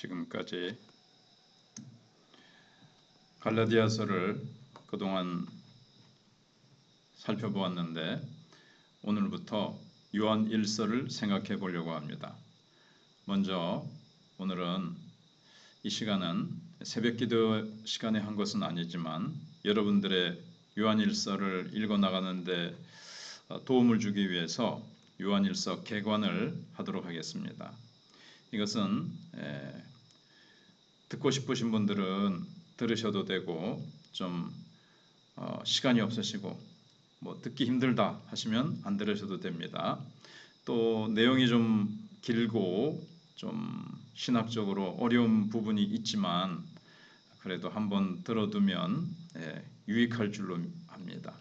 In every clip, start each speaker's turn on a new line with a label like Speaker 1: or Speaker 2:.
Speaker 1: 지금까지 갈라디아서를 그동안 살펴보았는데 오늘부터 요한 1서를 생각해 보려고 합니다. 먼저 오늘은 이 시간은 새벽기도 시간에 한 것은 아니지만 여러분들의 요한 1서를 읽어 나가는데 도움을 주기 위해서 요한 1서 개관을 하도록 하겠습니다. 이것은 듣고 싶으신 분들은 들으셔도 되고 좀 시간이 없으시고 듣기 힘들다 하시면 안 들으셔도 됩니다. 또 내용이 좀 길고 좀 신학적으로 어려운 부분이 있지만 그래도 한번 들어두면 유익할 줄로 압니다.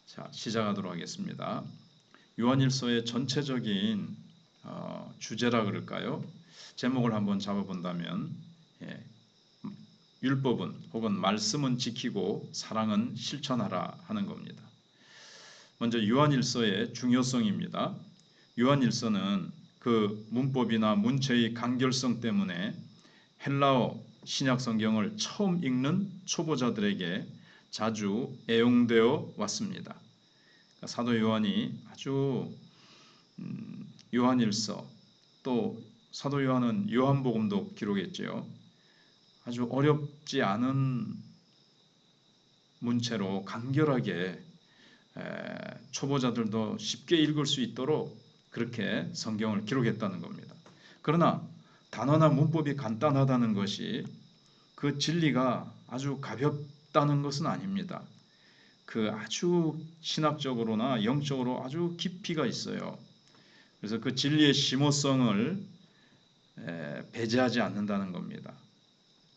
Speaker 1: 자, 시작하도록 하겠습니다. 요한일서의 전체적인 주제라 그럴까요? 제목을 한번 잡아본다면 율법은 혹은 말씀은 지키고 사랑은 실천하라 하는 겁니다. 먼저 요한일서의 중요성입니다. 요한일서는 그 문법이나 문체의 간결성 때문에 헬라어 신약 성경을 처음 읽는 초보자들에게 자주 애용되어 왔습니다. 사도 요한이 아주 요한일서 또 사도 요한은 요한복음도 기록했지요. 아주 어렵지 않은 문체로 간결하게 초보자들도 쉽게 읽을 수 있도록 그렇게 성경을 기록했다는 겁니다. 그러나 단어나 문법이 간단하다는 것이 그 진리가 아주 가볍다는 것은 아닙니다. 그 아주 신학적으로나 영적으로 아주 깊이가 있어요. 그래서 그 진리의 심오성을 배제하지 않는다는 겁니다.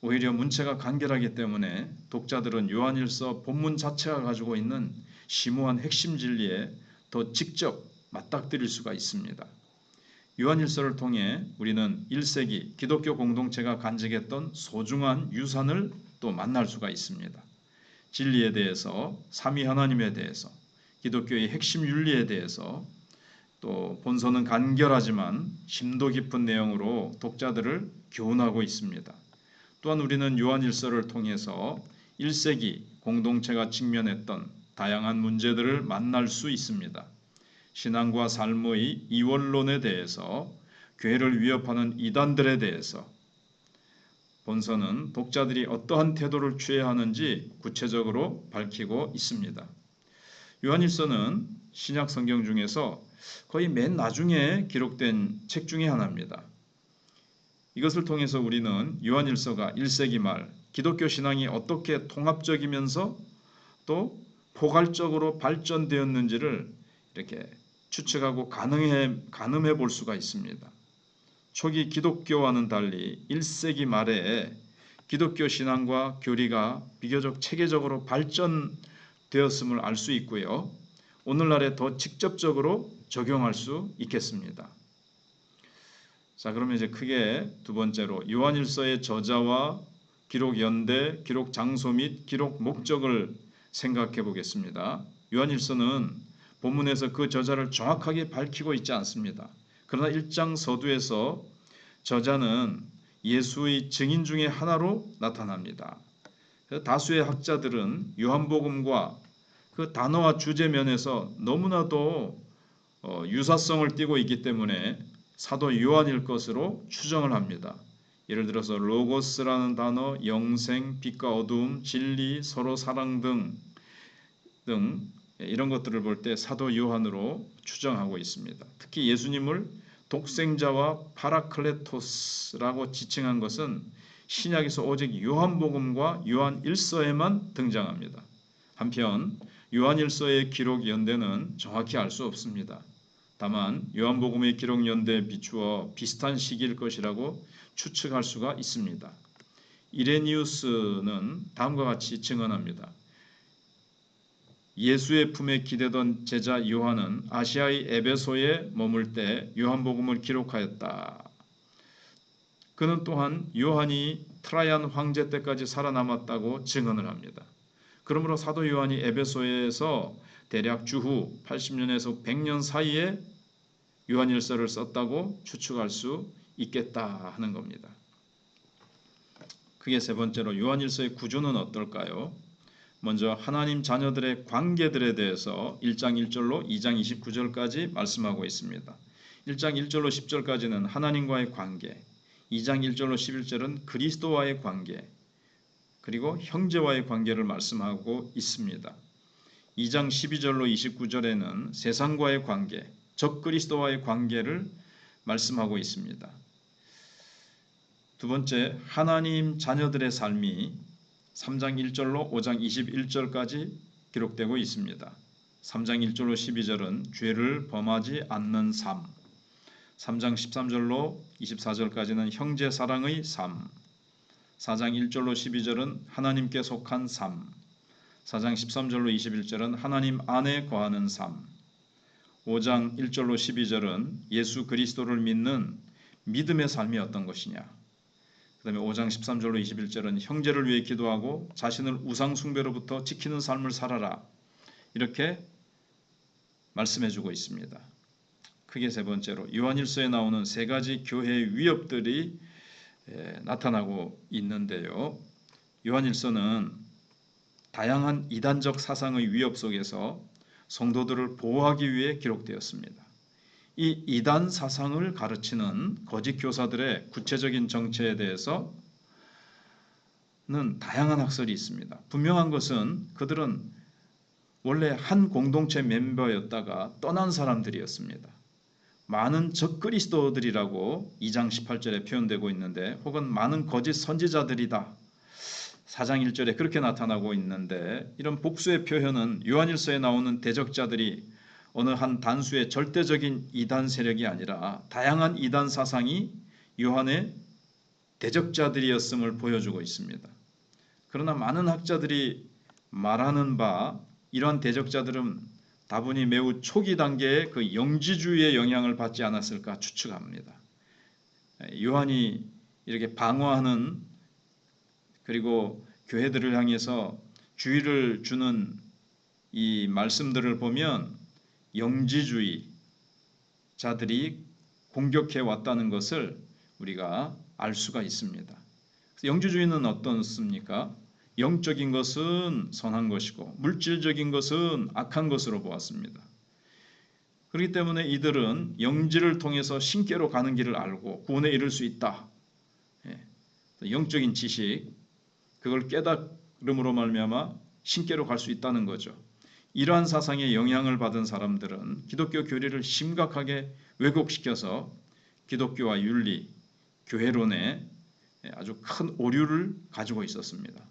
Speaker 1: 오히려 문체가 간결하기 때문에 독자들은 요한일서 본문 자체가 가지고 있는 심오한 핵심 진리에 더 직접 맞닥뜨릴 수가 있습니다. 요한일서를 통해 우리는 1세기 기독교 공동체가 간직했던 소중한 유산을 또 만날 수가 있습니다. 진리에 대해서, 삼위 하나님에 대해서, 기독교의 핵심 윤리에 대해서 또 본서는 간결하지만 심도 깊은 내용으로 독자들을 교훈하고 있습니다. 또한 우리는 요한일서를 통해서 1세기 공동체가 직면했던 다양한 문제들을 만날 수 있습니다. 신앙과 삶의 이원론에 대해서, 교회를 위협하는 이단들에 대해서 본서는 독자들이 어떠한 태도를 취해야 하는지 구체적으로 밝히고 있습니다. 요한일서는 신약 성경 중에서 거의 맨 나중에 기록된 책 중에 하나입니다. 이것을 통해서 우리는 요한일서가 1세기 말 기독교 신앙이 어떻게 통합적이면서 또 포괄적으로 발전되었는지를 이렇게 추측하고 가늠해 볼 수가 있습니다. 초기 기독교와는 달리 1세기 말에 기독교 신앙과 교리가 비교적 체계적으로 발전되었음을 알 수 있고요. 오늘날에 더 직접적으로 적용할 수 있겠습니다. 자, 그러면 이제 크게 두 번째로 요한일서의 저자와 기록 연대, 기록 장소 및 기록 목적을 생각해 보겠습니다. 요한일서는 본문에서 그 저자를 정확하게 밝히고 있지 않습니다. 그러나 1장 서두에서 저자는 예수의 증인 중에 하나로 나타납니다. 다수의 학자들은 요한복음과 그 단어와 주제 면에서 너무나도 유사성을 띠고 있기 때문에 사도 요한일 것으로 추정을 합니다. 예를 들어서 로고스라는 단어, 영생, 빛과 어두움, 진리, 서로 사랑 등 이런 것들을 볼 때 사도 요한으로 추정하고 있습니다. 특히 예수님을 독생자와 파라클레토스라고 지칭한 것은 신약에서 오직 요한복음과 요한 1서에만 등장합니다. 한편 요한 1서의 기록 연대는 정확히 알 수 없습니다. 다만 요한복음의 기록 연대에 비추어 비슷한 시기일 것이라고 추측할 수가 있습니다. 이레니우스는 다음과 같이 증언합니다. 예수의 품에 기대던 제자 요한은 아시아의 에베소에 머물 때 요한복음을 기록하였다. 그는 또한 요한이 트라이안 황제 때까지 살아남았다고 증언을 합니다. 그러므로 사도 요한이 에베소에서 대략 주후 80년에서 100년 사이에 요한일서를 썼다고 추측할 수 있겠다 하는 겁니다. 크게 세 번째로 요한일서의 구조는 어떨까요? 먼저 하나님 자녀들의 관계들에 대해서 1장 1절로 2장 29절까지 말씀하고 있습니다. 1장 1절로 10절까지는 하나님과의 관계, 2장 1절로 11절은 그리스도와의 관계, 그리고 형제와의 관계를 말씀하고 있습니다. 2장 12절로 29절에는 세상과의 관계, 적 그리스도와의 관계를 말씀하고 있습니다. 두 번째, 하나님 자녀들의 삶이 3장 1절로 5장 21절까지 기록되고 있습니다. 3장 1절로 12절은 죄를 범하지 않는 삶, 3장 13절로 24절까지는 형제 사랑의 삶, 4장 1절로 12절은 하나님께 속한 삶, 4장 13절로 21절은 하나님 안에 거하는 삶, 5장 1절로 12절은 예수 그리스도를 믿는 믿음의 삶이 어떤 것이냐, 그 다음에 5장 13절로 21절은 형제를 위해 기도하고 자신을 우상 숭배로부터 지키는 삶을 살아라, 이렇게 말씀해주고 있습니다. 크게 세 번째로 요한일서에 나오는 세 가지 교회의 위협들이 나타나고 있는데요. 요한일서는 다양한 이단적 사상의 위협 속에서 성도들을 보호하기 위해 기록되었습니다. 이 이단 사상을 가르치는 거짓 교사들의 구체적인 정체에 대해서는 다양한 학설이 있습니다. 분명한 것은 그들은 원래 한 공동체 멤버였다가 떠난 사람들이었습니다. 많은 적그리스도들이라고 2장 18절에 표현되고 있는데, 혹은 많은 거짓 선지자들이다, 4장 1절에 그렇게 나타나고 있는데, 이런 복수의 표현은 요한일서에 나오는 대적자들이 어느 한 단수의 절대적인 이단 세력이 아니라 다양한 이단 사상이 요한의 대적자들이었음을 보여주고 있습니다. 그러나 많은 학자들이 말하는 바, 이러한 대적자들은 다분히 매우 초기 단계의 그 영지주의의 영향을 받지 않았을까 추측합니다. 요한이 이렇게 방어하는, 그리고 교회들을 향해서 주의를 주는 이 말씀들을 보면 영지주의자들이 공격해 왔다는 것을 우리가 알 수가 있습니다. 영지주의는 어떻습니까? 영적인 것은 선한 것이고 물질적인 것은 악한 것으로 보았습니다. 그렇기 때문에 이들은 영지를 통해서 신께로 가는 길을 알고 구원에 이를 수 있다. 영적인 지식, 그걸 깨달음으로 말미암아 신께로 갈 수 있다는 거죠. 이러한 사상에 영향을 받은 사람들은 기독교 교리를 심각하게 왜곡시켜서 기독교와 윤리, 교회론에 아주 큰 오류를 가지고 있었습니다.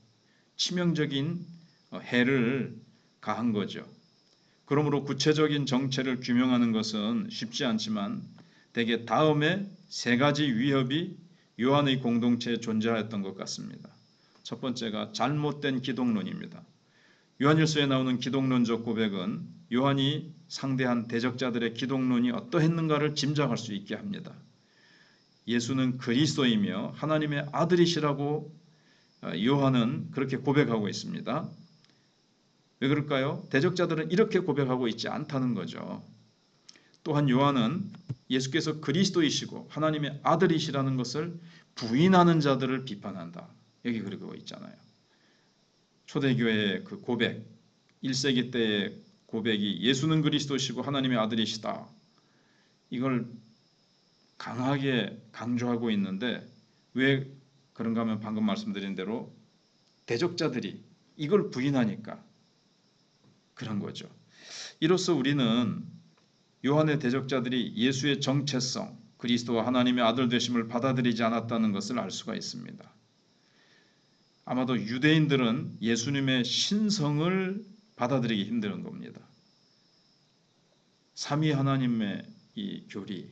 Speaker 1: 치명적인 해를 가한 거죠. 그러므로 구체적인 정체를 규명하는 것은 쉽지 않지만 대개 다음에 세 가지 위협이 요한의 공동체에 존재하였던 것 같습니다. 첫 번째가 잘못된 기독론입니다. 요한일서에 나오는 기독론적 고백은 요한이 상대한 대적자들의 기독론이 어떠했는가를 짐작할 수 있게 합니다. 예수는 그리스도이며 하나님의 아들이시라고 요한은 그렇게 고백하고 있습니다. 왜 그럴까요? 대적자들은 이렇게 고백하고 있지 않다는 거죠. 또한 요한은 예수께서 그리스도이시고 하나님의 아들이시라는 것을 부인하는 자들을 비판한다, 여기 그러고 있잖아요. 초대교회의 그 고백, 1세기 때의 고백이 예수는 그리스도시고 하나님의 아들이시다, 이걸 강하게 강조하고 있는데, 왜 그런가 하면 방금 말씀드린 대로 대적자들이 이걸 부인하니까 그런 거죠. 이로써 우리는 요한의 대적자들이 예수의 정체성, 그리스도와 하나님의 아들 되심을 받아들이지 않았다는 것을 알 수가 있습니다. 아마도 유대인들은 예수님의 신성을 받아들이기 힘든 겁니다. 삼위 하나님의 이 교리,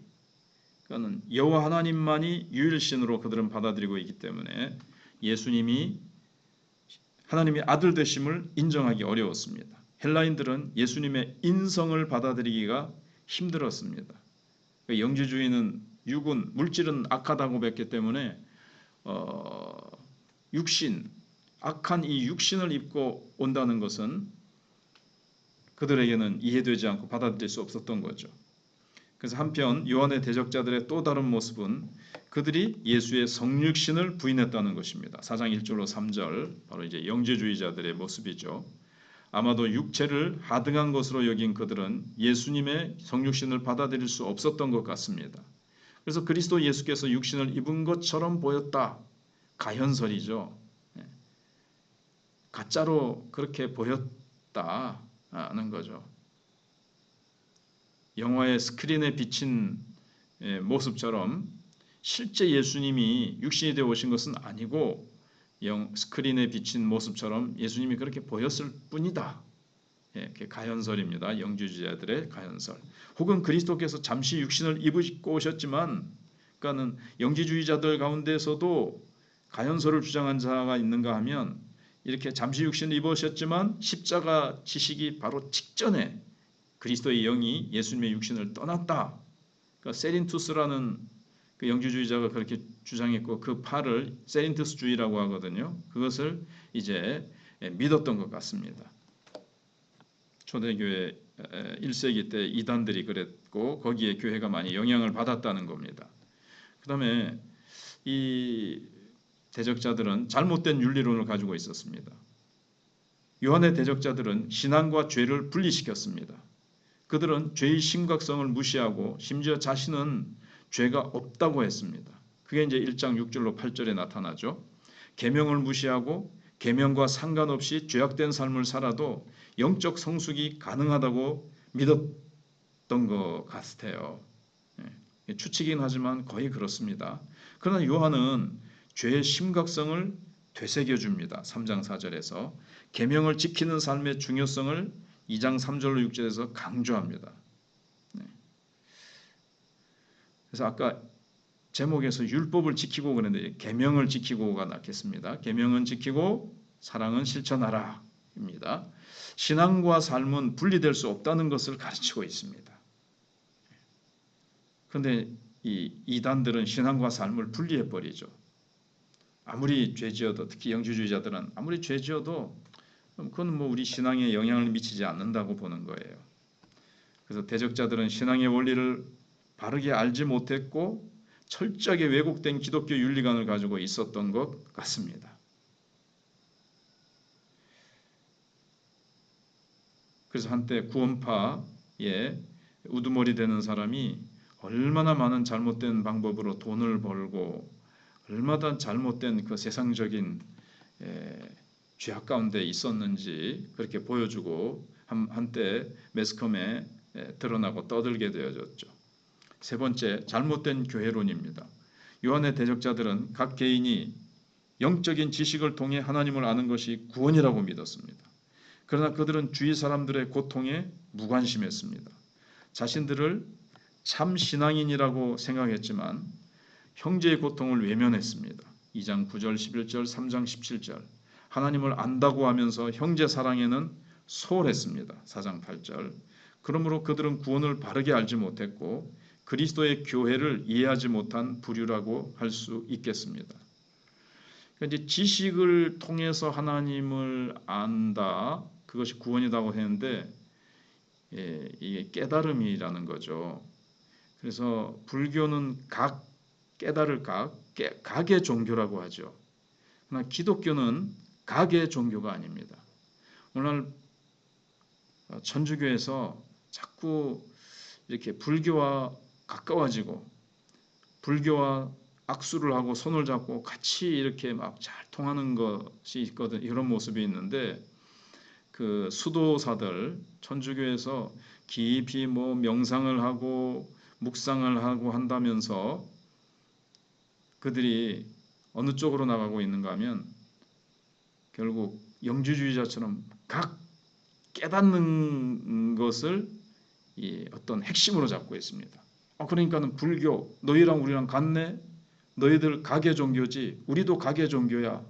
Speaker 1: 그거는 여호와 하나님만이 유일신으로 그들은 받아들이고 있기 때문에 예수님이 하나님의 아들 되심을 인정하기 어려웠습니다. 헬라인들은 예수님의 인성을 받아들이기가 힘들었습니다. 영지주의는 육은, 물질은 악하다고 뵀기 때문에 육신, 악한 이 육신을 입고 온다는 것은 그들에게는 이해되지 않고 받아들일 수 없었던 거죠. 그래서 한편 요한의 대적자들의 또 다른 모습은 그들이 예수의 성육신을 부인했다는 것입니다. 4장 1절로 3절 바로 이제 영재주의자들의 모습이죠. 아마도 육체를 하등한 것으로 여긴 그들은 예수님의 성육신을 받아들일 수 없었던 것 같습니다. 그래서 그리스도 예수께서 육신을 입은 것처럼 보였다. 가현설이죠. 가짜로 그렇게 보였다는 거죠. 영화의 스크린에 비친 모습처럼 실제 예수님이 육신이 되어 오신 것은 아니고 스크린에 비친 모습처럼 예수님이 그렇게 보였을 뿐이다. 가현설입니다. 영주주의자들의 가현설. 혹은 그리스도께서 잠시 육신을 입고 오셨지만, 그러니까는 영지주의자들 가운데서도 가현설을 주장한 자가 있는가 하면 이렇게 잠시 육신을 입으셨지만 십자가 지시기 바로 직전에 그리스도의 영이 예수님의 육신을 떠났다. 그러니까 세린투스라는 그 영주주의자가 그렇게 주장했고 그 팔을 세린투스주의라고 하거든요. 그것을 이제 믿었던 것 같습니다. 초대교회 1세기 때 이단들이 그랬고 거기에 교회가 많이 영향을 받았다는 겁니다. 그 다음에 이 대적자들은 잘못된 윤리론을 가지고 있었습니다. 요한의 대적자들은 신앙과 죄를 분리시켰습니다. 그들은 죄의 심각성을 무시하고 심지어 자신은 죄가 없다고 했습니다. 그게 이제 1장 6절로 8절에 나타나죠. 계명을 무시하고 계명과 상관없이 죄악된 삶을 살아도 영적 성숙이 가능하다고 믿었던 것 같아요. 추측이긴 하지만 거의 그렇습니다. 그러나 요한은 죄의 심각성을 되새겨줍니다. 3장 4절에서 계명을 지키는 삶의 중요성을 2장 3절로 6절에서 강조합니다. 그래서 아까 제목에서 율법을 지키고 그랬는데 계명을 지키고가 낫겠습니다. 계명은 지키고 사랑은 실천하라 입니다. 신앙과 삶은 분리될 수 없다는 것을 가르치고 있습니다. 그런데 이 이단들은 신앙과 삶을 분리해 버리죠. 아무리 죄지어도, 특히 영주주의자들은 아무리 죄지어도 그건 뭐 우리 신앙에 영향을 미치지 않는다고 보는 거예요. 그래서 대적자들은 신앙의 원리를 바르게 알지 못했고 철저하게 왜곡된 기독교 윤리관을 가지고 있었던 것 같습니다. 그래서 한때 구원파에 우두머리 되는 사람이 얼마나 많은 잘못된 방법으로 돈을 벌고 얼마나 잘못된 그 세상적인 죄악 가운데 있었는지 그렇게 보여주고 한때 매스컴에 드러나고 떠들게 되어졌죠. 세 번째, 잘못된 교회론입니다. 요한의 대적자들은 각 개인이 영적인 지식을 통해 하나님을 아는 것이 구원이라고 믿었습니다. 그러나 그들은 주위 사람들의 고통에 무관심했습니다. 자신들을 참 신앙인이라고 생각했지만 형제의 고통을 외면했습니다. 2장 9절, 11절, 3장 17절. 하나님을 안다고 하면서 형제 사랑에는 소홀했습니다. 4장 8절. 그러므로 그들은 구원을 바르게 알지 못했고 그리스도의 교회를 이해하지 못한 부류라고 할 수 있겠습니다. 이제 지식을 통해서 하나님을 안다, 그것이 구원이라고 했는데 이게 깨달음이라는 거죠. 그래서 불교는 깨달을 각의 종교라고 하죠. 그러나 기독교는 각의 종교가 아닙니다. 오늘 천주교에서 자꾸 이렇게 불교와 가까워지고 불교와 악수를 하고 손을 잡고 같이 이렇게 막 잘 통하는 것이 있거든. 이런 모습이 있는데 그 수도사들 천주교에서 깊이 뭐 명상을 하고 묵상을 하고 한다면서 그들이 어느 쪽으로 나가고 있는가 하면 결국 영주주의자처럼 각 깨닫는 것을 어떤 핵심으로 잡고 있습니다. 그러니까는 불교, 너희랑 우리랑 같네? 너희들 각의 종교지 우리도 각의 종교야.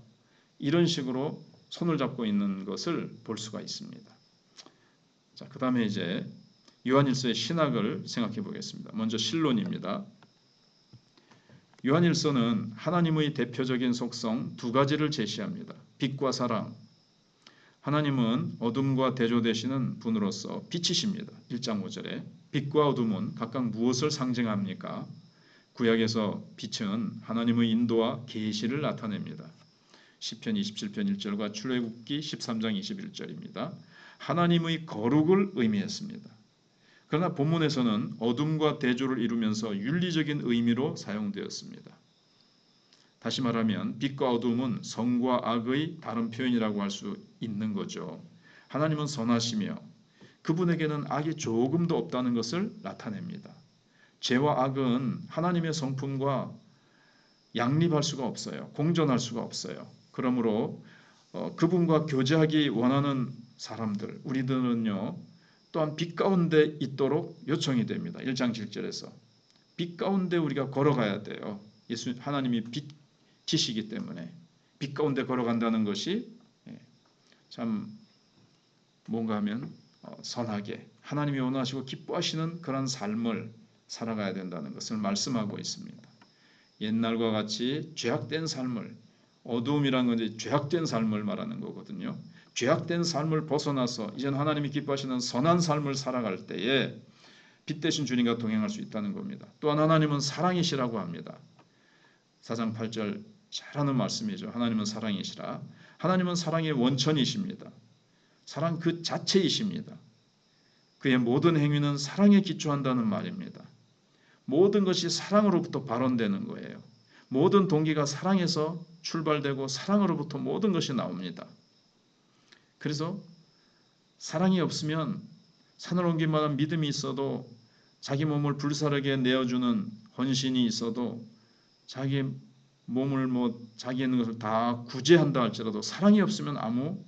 Speaker 1: 이런 식으로 손을 잡고 있는 것을 볼 수가 있습니다. 자, 그 다음에 이제 요한일서의 신학을 생각해 보겠습니다. 먼저 신론입니다. 요한일서는 하나님의 대표적인 속성 두 가지를 제시합니다. 빛과 사랑. 하나님은 어둠과 대조되시는 분으로서 빛이십니다. 1장 5절에 빛과 어둠은 각각 무엇을 상징합니까? 구약에서 빛은 하나님의 인도와 계시를 나타냅니다. 시편 27편 1절과 출애굽기 13장 21절입니다. 하나님의 거룩을 의미했습니다. 그러나 본문에서는 어둠과 대조를 이루면서 윤리적인 의미로 사용되었습니다. 다시 말하면 빛과 어둠은 선과 악의 다른 표현이라고 할 수 있는 거죠. 하나님은 선하시며 그분에게는 악이 조금도 없다는 것을 나타냅니다. 죄와 악은 하나님의 성품과 양립할 수가 없어요. 공존할 수가 없어요. 그러므로 그분과 교제하기 원하는 사람들, 우리들은요, 또한 빛 가운데 있도록 요청이 됩니다. 1장 7절에서 빛 가운데 우리가 걸어가야 돼요. 하나님이 빛이시기 때문에 빛 가운데 걸어간다는 것이 참 뭔가 하면 선하게 하나님이 원하시고 기뻐하시는 그런 삶을 살아가야 된다는 것을 말씀하고 있습니다. 옛날과 같이 죄악된 삶을, 어두움이란 건 죄악된 삶을 말하는 거거든요. 죄악된 삶을 벗어나서 이제는 하나님이 기뻐하시는 선한 삶을 살아갈 때에 빛 대신 주님과 동행할 수 있다는 겁니다. 또한 하나님은 사랑이시라고 합니다. 4장 8절 잘하는 말씀이죠. 하나님은 사랑이시라. 하나님은 사랑의 원천이십니다. 사랑 그 자체이십니다. 그의 모든 행위는 사랑에 기초한다는 말입니다. 모든 것이 사랑으로부터 발원되는 거예요. 모든 동기가 사랑에서 출발되고 사랑으로부터 모든 것이 나옵니다. 그래서 사랑이 없으면 산을 옮길 만한 믿음이 있어도, 자기 몸을 불사르게 내어주는 헌신이 있어도, 자기 몸을 자기 있는 것을 다 구제한다 할지라도 사랑이 없으면 아무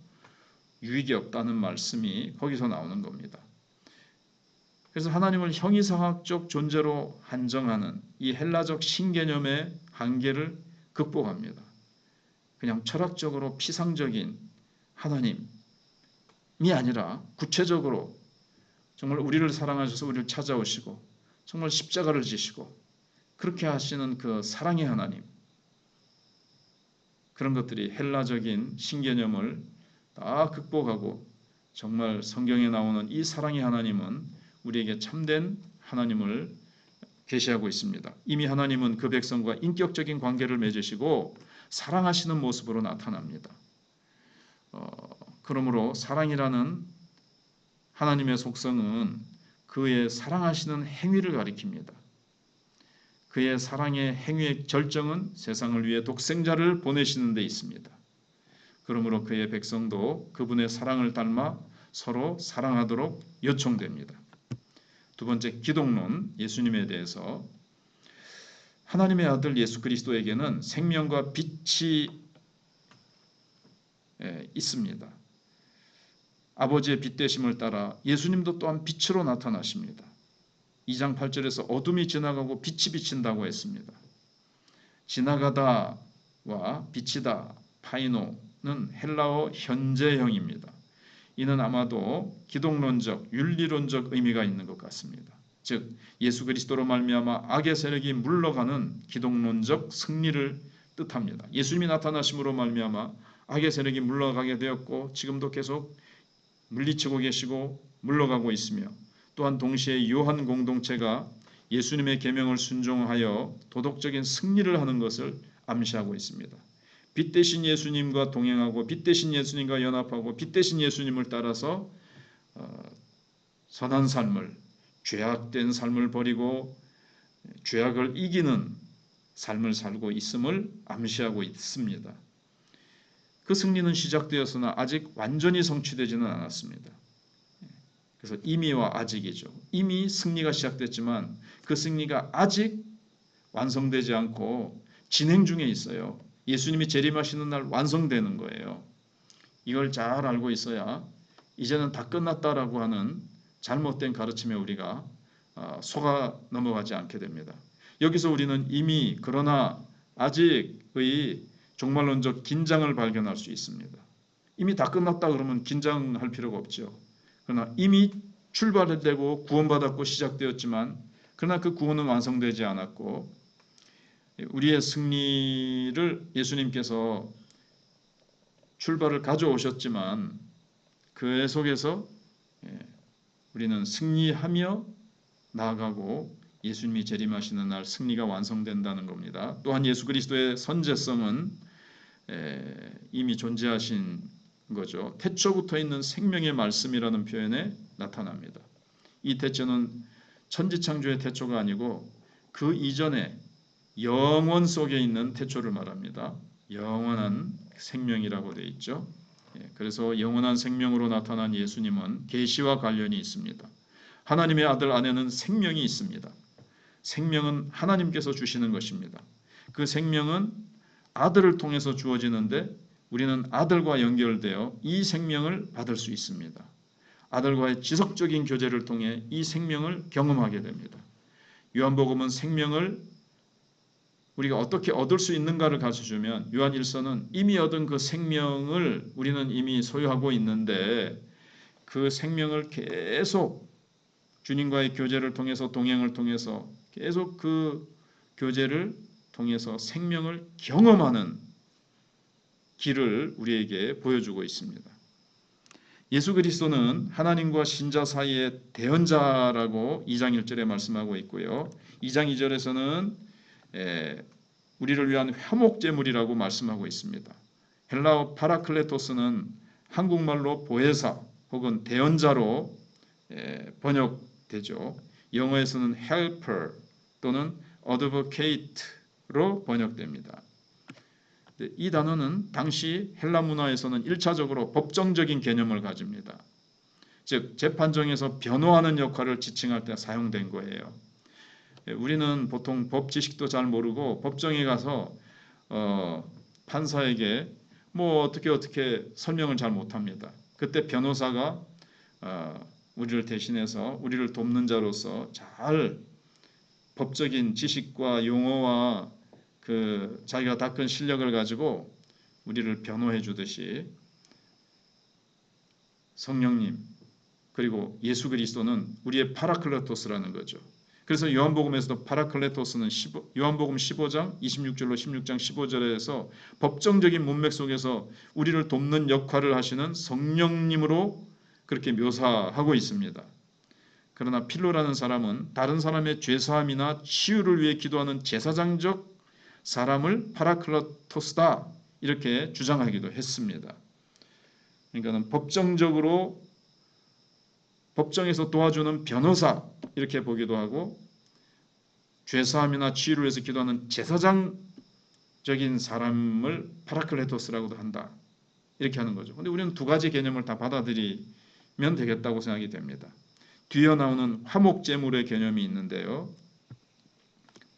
Speaker 1: 유익이 없다는 말씀이 거기서 나오는 겁니다. 그래서 하나님을 형이상학적 존재로 한정하는 이 헬라적 신개념의 한계를 극복합니다. 그냥 철학적으로 피상적인 하나님이 아니라 구체적으로 정말 우리를 사랑하셔서 우리를 찾아오시고 정말 십자가를 지시고 그렇게 하시는 그 사랑의 하나님, 그런 것들이 헬라적인 신개념을 다 극복하고 정말 성경에 나오는 이 사랑의 하나님은 우리에게 참된 하나님을 계시하고 있습니다. 이미 하나님은 그 백성과 인격적인 관계를 맺으시고 사랑하시는 모습으로 나타납니다. 그러므로 사랑이라는 하나님의 속성은 그의 사랑하시는 행위를 가리킵니다. 그의 사랑의 행위의 절정은 세상을 위해 독생자를 보내시는 데 있습니다. 그러므로 그의 백성도 그분의 사랑을 닮아 서로 사랑하도록 요청됩니다. 두 번째, 기독론, 예수님에 대해서. 하나님의 아들 예수 그리스도에게는 생명과 빛이 있습니다. 아버지의 빛 되심을 따라 예수님도 또한 빛으로 나타나십니다. 2장 8절에서 어둠이 지나가고 빛이 비친다고 했습니다. 지나가다와 비치다, 파이노는 헬라어 현재형입니다. 이는 아마도 기독론적, 윤리론적 의미가 있는 것 같습니다. 즉 예수 그리스도로 말미암아 악의 세력이 물러가는 기독론적 승리를 뜻합니다. 예수님이 나타나심으로 말미암아 악의 세력이 물러가게 되었고 지금도 계속 물리치고 계시고 물러가고 있으며, 또한 동시에 요한 공동체가 예수님의 계명을 순종하여 도덕적인 승리를 하는 것을 암시하고 있습니다. 빛 대신 예수님과 동행하고 빛 대신 예수님과 연합하고 빛 대신 예수님을 따라서 선한 삶을, 죄악된 삶을 버리고 죄악을 이기는 삶을 살고 있음을 암시하고 있습니다. 그 승리는 시작되었으나 아직 완전히 성취되지는 않았습니다. 그래서 이미와 아직이죠. 이미 승리가 시작됐지만 그 승리가 아직 완성되지 않고 진행 중에 있어요. 예수님이 재림하시는 날 완성되는 거예요. 이걸 잘 알고 있어야 이제는 다 끝났다라고 하는 잘못된 가르침에 우리가 속아 넘어가지 않게 됩니다. 여기서 우리는 이미 그러나 아직의 종말론적 긴장을 발견할 수 있습니다. 이미 다 끝났다 그러면 긴장할 필요가 없죠. 그러나 이미 출발되고 구원받았고 시작되었지만 그러나 그 구원은 완성되지 않았고 우리의 승리를 예수님께서 출발을 가져오셨지만 그 속에서 우리는 승리하며 나아가고 예수님이 재림하시는 날 승리가 완성된다는 겁니다. 또한 예수 그리스도의 선제성은 이미 존재하신 거죠. 태초부터 있는 생명의 말씀이라는 표현에 나타납니다. 이 태초는 천지창조의 태초가 아니고 그 이전에 영원 속에 있는 태초를 말합니다. 영원한 생명이라고 되어 있죠. 그래서 영원한 생명으로 나타난 예수님은 계시와 관련이 있습니다. 하나님의 아들 안에는 생명이 있습니다. 생명은 하나님께서 주시는 것입니다. 그 생명은 아들을 통해서 주어지는데 우리는 아들과 연결되어 이 생명을 받을 수 있습니다. 아들과의 지속적인 교제를 통해 이 생명을 경험하게 됩니다. 요한복음은 생명을 우리가 어떻게 얻을 수 있는가를 가르쳐주면 요한 1서는 이미 얻은 그 생명을 우리는 이미 소유하고 있는데 그 생명을 계속 주님과의 교제를 통해서 동행을 통해서 계속 그 교제를 통해서 생명을 경험하는 길을 우리에게 보여주고 있습니다. 예수 그리스도는 하나님과 신자 사이의 대언자라고 2장 1절에 말씀하고 있고요. 2장 2절에서는 우리를 위한 화목제물이라고 말씀하고 있습니다. 헬라어 파라클레토스는 한국말로 보혜사 혹은 대언자로 번역되죠. 영어에서는 helper 또는 advocate로 번역됩니다. 이 단어는 당시 헬라 문화에서는 1차적으로 법정적인 개념을 가집니다. 즉 재판정에서 변호하는 역할을 지칭할 때 사용된 거예요. 우리는 보통 법 지식도 잘 모르고 법정에 가서 판사에게 뭐 어떻게 설명을 잘 못합니다. 그때 변호사가 우리를 대신해서 우리를 돕는 자로서 잘 법적인 지식과 용어와 그 자기가 닦은 실력을 가지고 우리를 변호해 주듯이 성령님 그리고 예수 그리스도는 우리의 파라클레토스라는 거죠. 그래서 요한복음에서도 파라클레토스는 요한복음 15장 26절로 16장 15절에서 법정적인 문맥 속에서 우리를 돕는 역할을 하시는 성령님으로 그렇게 묘사하고 있습니다. 그러나 필로라는 사람은 다른 사람의 죄사함이나 치유를 위해 기도하는 제사장적 사람을 파라클레토스다 이렇게 주장하기도 했습니다. 그러니까 법정적으로 법정에서 도와주는 변호사 이렇게 보기도 하고 죄사함이나 치유를 위해서 기도하는 제사장적인 사람을 파라클레토스라고도 한다. 이렇게 하는 거죠. 그런데 우리는 두 가지 개념을 다 받아들이면 되겠다고 생각이 됩니다. 뒤에 나오는 화목제물의 개념이 있는데요.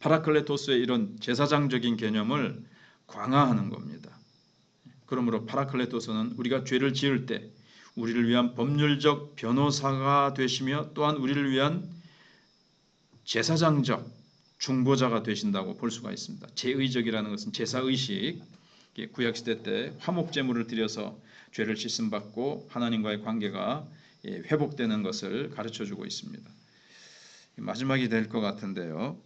Speaker 1: 파라클레토스의 이런 제사장적인 개념을 강화하는 겁니다. 그러므로 파라클레토스는 우리가 죄를 지을 때 우리를 위한 법률적 변호사가 되시며 또한 우리를 위한 제사장적 중보자가 되신다고 볼 수가 있습니다. 제의적이라는 것은 제사의식, 구약시대 때 화목제물을 드려서 죄를 씻음받고 하나님과의 관계가 회복되는 것을 가르쳐주고 있습니다. 마지막이 될 것 같은데요.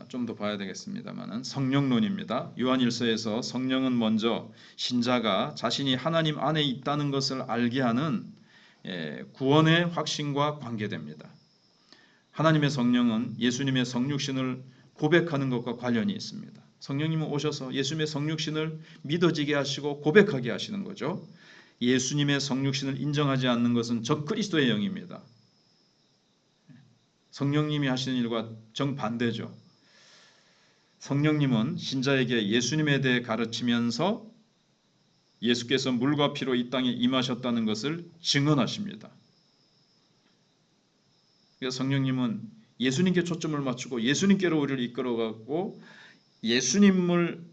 Speaker 1: 좀 더 봐야 되겠습니다만은 성령론입니다. 요한일서에서 성령은 먼저 신자가 자신이 하나님 안에 있다는 것을 알게 하는 구원의 확신과 관계됩니다. 하나님의 성령은 예수님의 성육신을 고백하는 것과 관련이 있습니다. 성령님은 오셔서 예수님의 성육신을 믿어지게 하시고 고백하게 하시는 거죠. 예수님의 성육신을 인정하지 않는 것은 적그리스도의 영입니다. 성령님이 하시는 일과 정반대죠. 성령님은 신자에게 예수님에 대해 가르치면서 예수께서 물과 피로 이 땅에 임하셨다는 것을 증언하십니다. 그래서 성령님은 예수님께 초점을 맞추고 예수님께로 우리를 이끌어가고 예수님을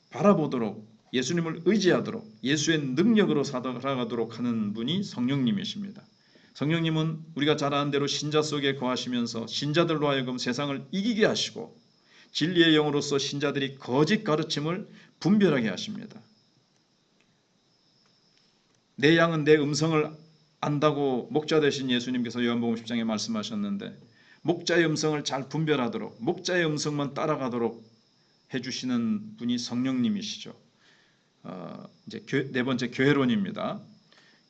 Speaker 1: 바라보도록 예수님을 의지하도록 예수의 능력으로 살아가도록 하는 분이 성령님이십니다. 성령님은 우리가 잘 아는 대로 신자 속에 거하시면서 신자들로 하여금 세상을 이기게 하시고 진리의 영으로서 신자들이 거짓 가르침을 분별하게 하십니다. 내 양은 내 음성을 안다고 목자 되신 예수님께서 요한복음 10장에 말씀하셨는데 목자의 음성을 잘 분별하도록 목자의 음성만 따라가도록 해주시는 분이 성령님이시죠. 이제 네 번째 교회론입니다.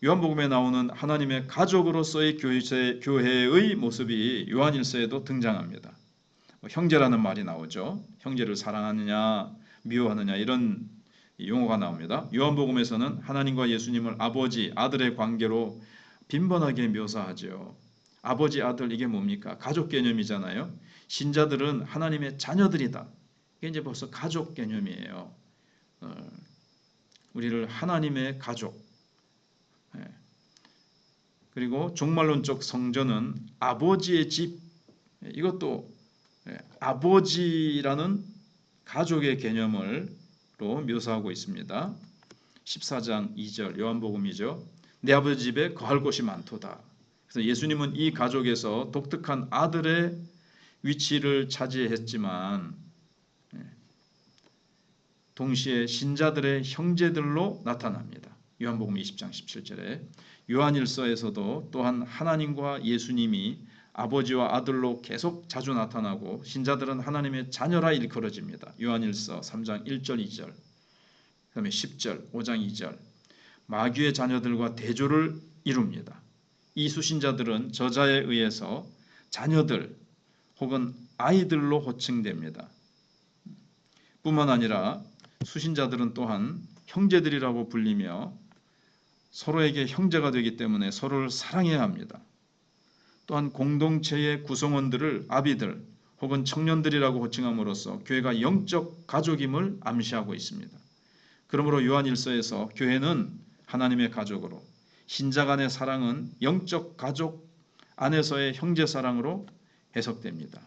Speaker 1: 요한복음에 나오는 하나님의 가족으로서의 교회의 모습이 요한일서에도 등장합니다. 형제라는 말이 나오죠. 형제를 사랑하느냐 미워하느냐 이런 용어가 나옵니다. 요한복음에서는 하나님과 예수님을 아버지 아들의 관계로 빈번하게 묘사하죠. 아버지 아들 이게 뭡니까? 가족 개념이잖아요. 신자들은 하나님의 자녀들이다. 이게 이제 벌써 가족 개념이에요. 우리를 하나님의 가족. 그리고 종말론적 성전은 아버지의 집. 이것도 아버지라는 가족의 개념으로 묘사하고 있습니다. 14장 2절 요한복음이죠. 내 아버지 집에 거할 곳이 많도다. 그래서 예수님은 이 가족에서 독특한 아들의 위치를 차지했지만 동시에 신자들의 형제들로 나타납니다. 요한복음 20장 17절에 요한일서에서도 또한 하나님과 예수님이 아버지와 아들로 계속 자주 나타나고 신자들은 하나님의 자녀라 일컬어집니다. 요한일서 3장 1절 2절 그다음에 10절 5장 2절 마귀의 자녀들과 대조를 이룹니다. 이 수신자들은 저자에 의해서 자녀들 혹은 아이들로 호칭됩니다. 뿐만 아니라 수신자들은 또한 형제들이라고 불리며 서로에게 형제가 되기 때문에 서로를 사랑해야 합니다. 또한 공동체의 구성원들을 아비들 혹은 청년들이라고 호칭함으로써 교회가 영적 가족임을 암시하고 있습니다. 그러므로 요한일서에서 교회는 하나님의 가족으로 신자 간의 사랑은 영적 가족 안에서의 형제 사랑으로 해석됩니다.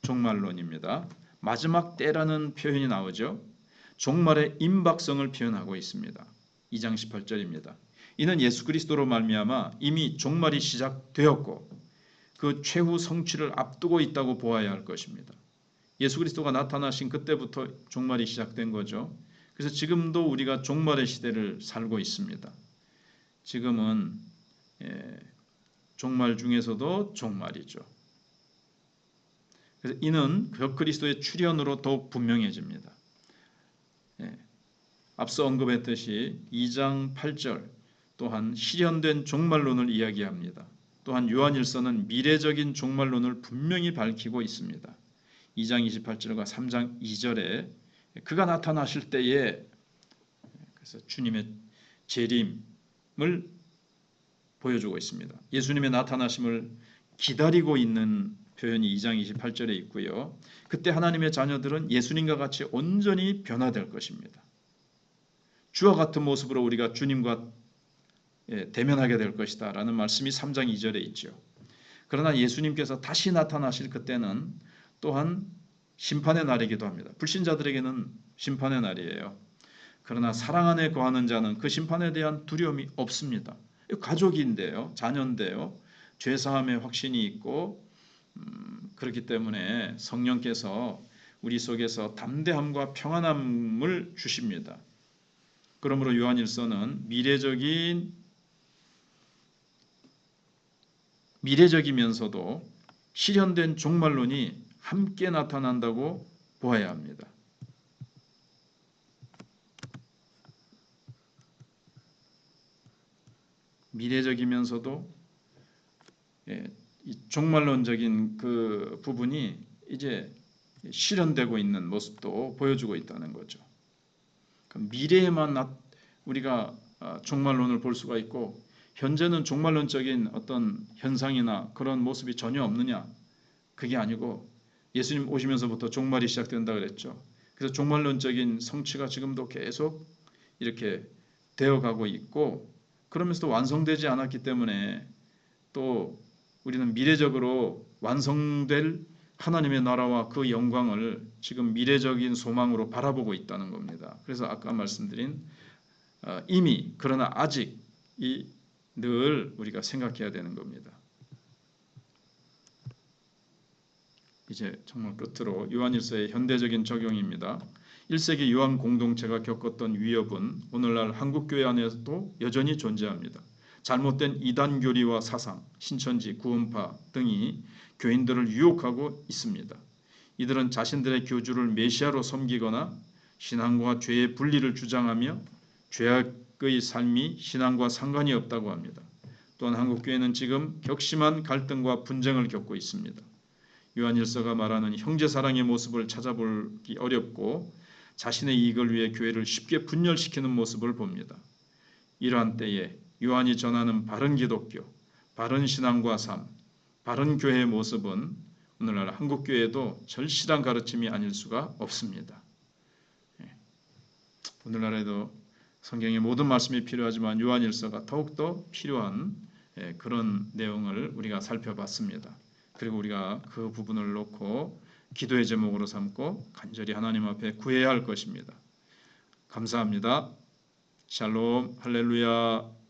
Speaker 1: 종말론입니다. 마지막 때라는 표현이 나오죠. 종말의 임박성을 표현하고 있습니다. 2장 18절입니다. 이는 예수 그리스도로 말미암아 이미 종말이 시작되었고 그 최후 성취를 앞두고 있다고 보아야 할 것입니다. 예수 그리스도가 나타나신 그때부터 종말이 시작된 거죠. 그래서 지금도 우리가 종말의 시대를 살고 있습니다. 지금은 종말 중에서도 종말이죠. 그래서 이는 그리스도의 출현으로 더욱 분명해집니다. 앞서 언급했듯이 2장 8절 또한 실현된 종말론을 이야기합니다. 또한 요한일서는 미래적인 종말론을 분명히 밝히고 있습니다. 2장 28절과 3장 2절에 그가 나타나실 때에 그래서 주님의 재림을 보여주고 있습니다. 예수님의 나타나심을 기다리고 있는 표현이 2장 28절에 있고요. 그때 하나님의 자녀들은 예수님과 같이 온전히 변화될 것입니다. 주와 같은 모습으로 우리가 주님과 대면하게 될 것이다 라는 말씀이 3장 2절에 있죠. 그러나 예수님께서 다시 나타나실 그때는 또한 심판의 날이기도 합니다. 불신자들에게는 심판의 날이에요. 그러나 사랑 안에 거하는 자는 그 심판에 대한 두려움이 없습니다. 가족인데요. 자녀인데요. 죄사함의 확신이 있고 그렇기 때문에 성령께서 우리 속에서 담대함과 평안함을 주십니다. 그러므로 요한일서는 미래적이면서도 실현된 종말론이 함께 나타난다고 보아야 합니다. 미래적이면서도 이 종말론적인 그 부분이 이제 실현되고 있는 모습도 보여주고 있다는 거죠. 미래에만 우리가 종말론을 볼 수가 있고 현재는 종말론적인 어떤 현상이나 그런 모습이 전혀 없느냐? 그게 아니고 예수님 오시면서부터 종말이 시작된다 그랬죠. 그래서 종말론적인 성취가 지금도 계속 이렇게 되어가고 있고 그러면서도 완성되지 않았기 때문에 또 우리는 미래적으로 완성될 하나님의 나라와 그 영광을 지금 미래적인 소망으로 바라보고 있다는 겁니다. 그래서 아까 말씀드린 이미 그러나 아직이 늘 우리가 생각해야 되는 겁니다. 이제 정말 끝으로 요한일서의 현대적인 적용입니다. 1세기 요한 공동체가 겪었던 위협은 오늘날 한국교회 안에서도 여전히 존재합니다. 잘못된 이단 교리와 사상, 신천지, 구원파 등이 교인들을 유혹하고 있습니다. 이들은 자신들의 교주를 메시아로 섬기거나 신앙과 죄의 분리를 주장하며 죄악의 그의 삶이 신앙과 상관이 없다고 합니다. 또한 한국교회는 지금 격심한 갈등과 분쟁을 겪고 있습니다. 요한일서가 말하는 형제사랑의 모습을 찾아보기 어렵고 자신의 이익을 위해 교회를 쉽게 분열시키는 모습을 봅니다. 이러한 때에 요한이 전하는 바른 기독교, 바른 신앙과 삶, 바른 교회의 모습은 오늘날 한국교회도 절실한 가르침이 아닐 수가 없습니다. 오늘날에도 성경의 모든 말씀이 필요하지만 요한일서가 더욱더 필요한 그런 내용을 우리가 살펴봤습니다. 그리고 우리가 그 부분을 놓고 기도의 제목으로 삼고 간절히 하나님 앞에 구해야 할 것입니다. 감사합니다. 샬롬 할렐루야.